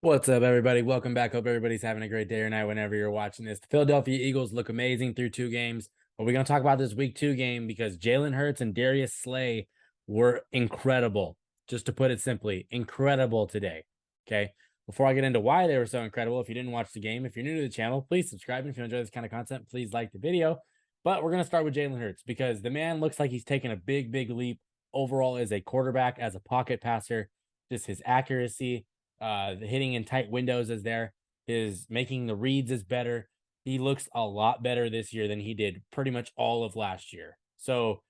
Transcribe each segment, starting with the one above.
What's up, everybody? Welcome back. Hope everybody's having a great day or night whenever you're watching this. The Philadelphia Eagles look amazing through two games, but we're going to talk about this week two game because Jalen Hurts and Darius Slay were incredible. Just to put it simply, incredible today. Okay. Before I get into why they were so incredible, if you didn't watch the game, if you're new to the channel, please subscribe. And if you enjoy this kind of content, please like the video. But we're going to start with Jalen Hurts because the man looks like he's taken a big leap overall as a quarterback, as a pocket passer, just his accuracy, the hitting in tight windows is there. His making the reads is better. He looks a lot better this year than he did pretty much all of last year. So,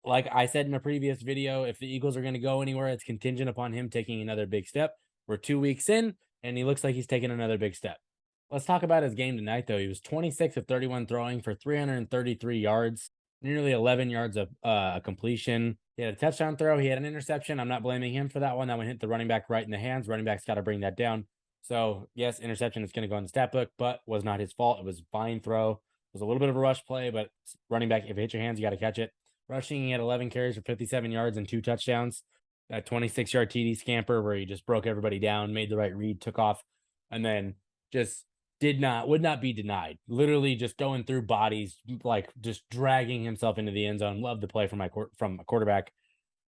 like I said in a previous video, if the Eagles are going to go anywhere, it's contingent upon him taking another big step. We're 2 weeks in, and he looks like he's taking another big step. Let's talk about his game tonight, though. He was 26 of 31 throwing for 333 yards, nearly 11 yards of completion. He had a touchdown throw. He had an interception. I'm not blaming him for that one. That one hit the running back right in the hands. Running back's got to bring that down. So, yes, interception is going to go in the stat book, but was not his fault. It was a fine throw. It was a little bit of a rush play, but running back, if it hits your hands, you got to catch it. Rushing, he had 11 carries for 57 yards and 2 touchdowns. That 26-yard TD scamper where he just broke everybody down, made the right read, took off, and then just would not be denied. Literally just going through bodies, like just dragging himself into the end zone. Love the play from a quarterback.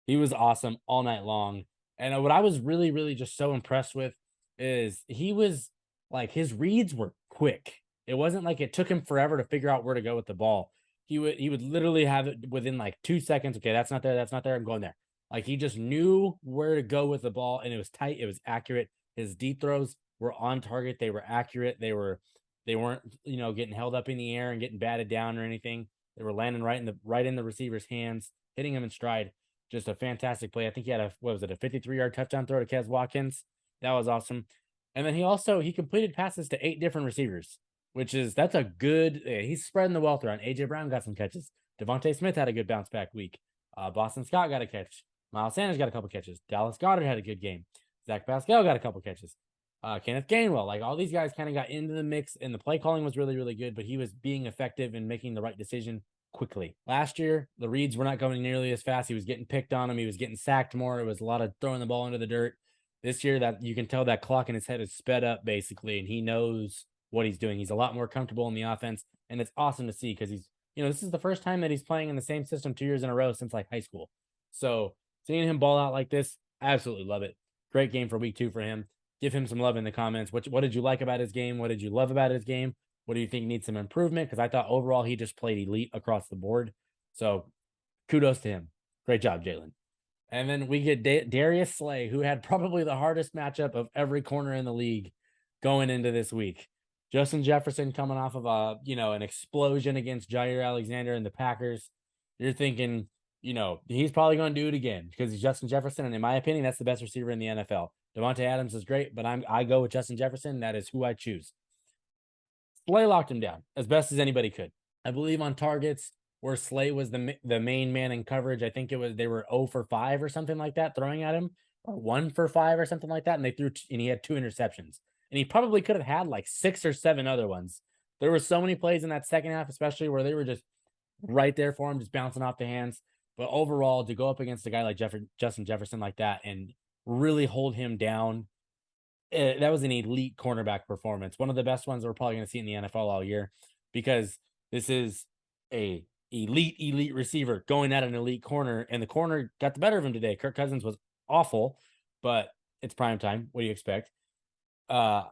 He was awesome all night long. And what I was really just so impressed with is he was like his reads were quick. It wasn't like it took him forever to figure out where to go with the ball. He would literally have it within like 2 seconds. Okay, that's not there. That's not there. I'm going there. Like he just knew where to go with the ball, and it was tight. It was accurate. His deep throws were on target. They were accurate. They weren't getting held up in the air and getting batted down or anything. They were landing right in the receiver's hands, hitting him in stride. Just a fantastic play. I think he had a 53-yard touchdown throw to Kez Watkins. That was awesome. And then he completed passes to 8 different receivers, that's a good. He's spreading the wealth around. AJ Brown got some catches. Devontae Smith had a good bounce back week. Boston Scott got a catch. Miles Sanders got a couple catches. Dallas Goedert had a good game. Zach Pascal got a couple catches. Kenneth Gainwell, like all these guys kind of got into the mix, and the play calling was really good, but he was being effective and making the right decision quickly. Last year, the reads were not going nearly as fast. He was getting picked on him. He was getting sacked more. It was a lot of throwing the ball into the dirt. This year, that you can tell that clock in his head is sped up basically, and he knows what he's doing. He's a lot more comfortable in the offense, and it's awesome to see because this is the first time that he's playing in the same system 2 years in a row since like high school. So seeing him ball out like this, I absolutely love it. Great game for week 2 for him. Give him some love in the comments. What did you like about his game? What did you love about his game? What do you think needs some improvement? Because I thought overall he just played elite across the board. So kudos to him. Great job, Jalen. And then we get Darius Slay, who had probably the hardest matchup of every corner in the league going into this week. Justin Jefferson coming off of an explosion against Jair Alexander and the Packers. You're thinking, he's probably going to do it again because he's Justin Jefferson, and in my opinion, that's the best receiver in the NFL. Devontae Adams is great, but I go with Justin Jefferson. That is who I choose. Slay locked him down as best as anybody could. I believe on targets where Slay was the main man in coverage. I think they were 0 for 5 or something like that throwing at him, or 1 for 5 or something like that, and and he had 2 interceptions, and he probably could have had like 6 or 7 other ones. There were so many plays in that second half, especially where they were just right there for him, just bouncing off the hands. But overall, to go up against a guy like Justin Jefferson like that and really hold him down, that was an elite cornerback performance. One of the best ones we're probably going to see in the NFL all year, because this is a elite receiver going at an elite corner, and the corner got the better of him today. Kirk Cousins was awful, but it's prime time. What do you expect? Uh,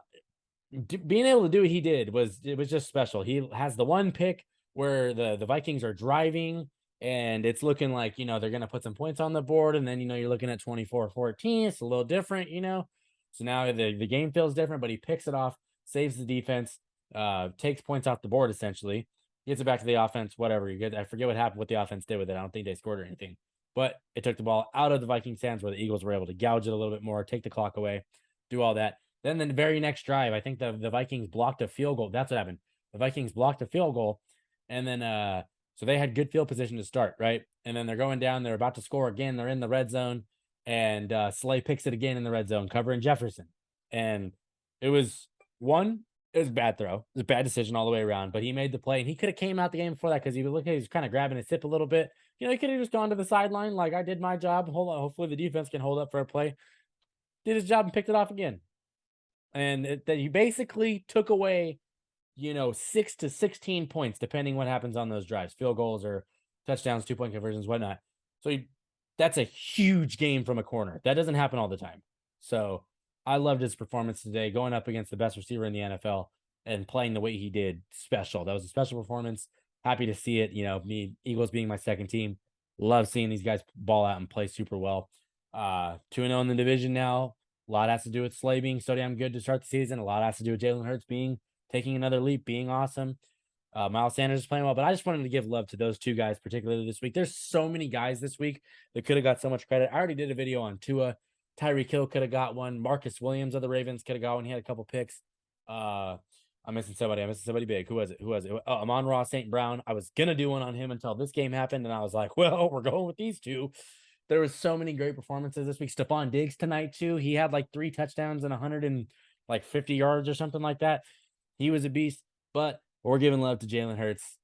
Being able to do what he did was just special. He has the one pick where the Vikings are driving, and it's looking like they're going to put some points on the board, and then you're looking at 24-14. It's a little different, so now the game feels different, but he picks it off, saves the defense, takes points off the board essentially, gets it back to the offense. Whatever you get, I forget what the offense did with it. I don't think they scored or anything, but it took the ball out of the Vikings' hands where the Eagles were able to gouge it a little bit more, take the clock away, do all that. Then the very next drive, I think the Vikings blocked a field goal. That's what happened. The Vikings blocked a field goal, and then so they had good field position to start, right? And then they're going down. They're about to score again. They're in the red zone, and Slay picks it again in the red zone, covering Jefferson. And it was it was a bad throw. It was a bad decision all the way around, but he made the play, and he could have came out the game before that because he was kind of grabbing his hip a little bit. He could have just gone to the sideline like, I did my job. Hold on, hopefully the defense can hold up for a play. Did his job and picked it off again. and that he basically took away, 6 to 16 points, depending what happens on those drives, field goals or touchdowns, 2-point conversions, whatnot. So that's a huge game from a corner. That doesn't happen all the time. So I loved his performance today, going up against the best receiver in the NFL and playing the way he did. Special. That was a special performance. Happy to see it. Me, Eagles being my second team. Love seeing these guys ball out and play super well. 2-0 in the division now. A lot has to do with Slay being so damn good to start the season. A lot has to do with Jalen Hurts taking another leap, being awesome. Miles Sanders is playing well, but I just wanted to give love to those two guys, particularly this week. There's so many guys this week that could have got so much credit. I already did a video on Tua. Tyreek Hill could have got one. Marcus Williams of the Ravens could have got one. He had a couple picks. I'm missing somebody. I'm missing somebody big. Who was it? Oh, Amon-Ra St. Brown. I was going to do one on him until this game happened, and I was like, well, we're going with these two. There was so many great performances this week. Stephon Diggs tonight, too. He had like 3 touchdowns and 150 yards or something like that. He was a beast, but we're giving love to Jalen Hurts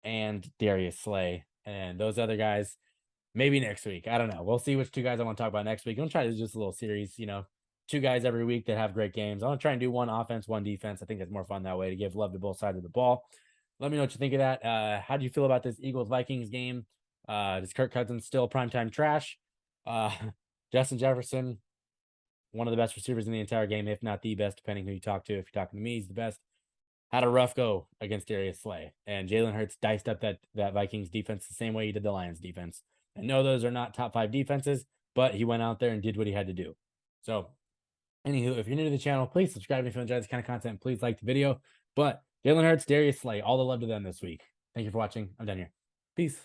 and Darius Slay and those other guys. Maybe next week. I don't know. We'll see which 2 guys I want to talk about next week. I'm going to try to do just a little series, 2 guys every week that have great games. I want to try and do 1 offense, 1 defense. I think it's more fun that way to give love to both sides of the ball. Let me know what you think of that. How do you feel about this Eagles-Vikings game? Is Kirk Cousins still primetime trash? Justin Jefferson, one of the best receivers in the entire game, if not the best, depending who you talk to. If you're talking to me, he's the best. Had a rough go against Darius Slay. And Jalen Hurts diced up that Vikings defense the same way he did the Lions defense. And no, those are not top 5 defenses, but he went out there and did what he had to do. So, anywho, if you're new to the channel, please subscribe if you enjoy this kind of content. Please like the video. But Jalen Hurts, Darius Slay, all the love to them this week. Thank you for watching. I'm done here. Peace.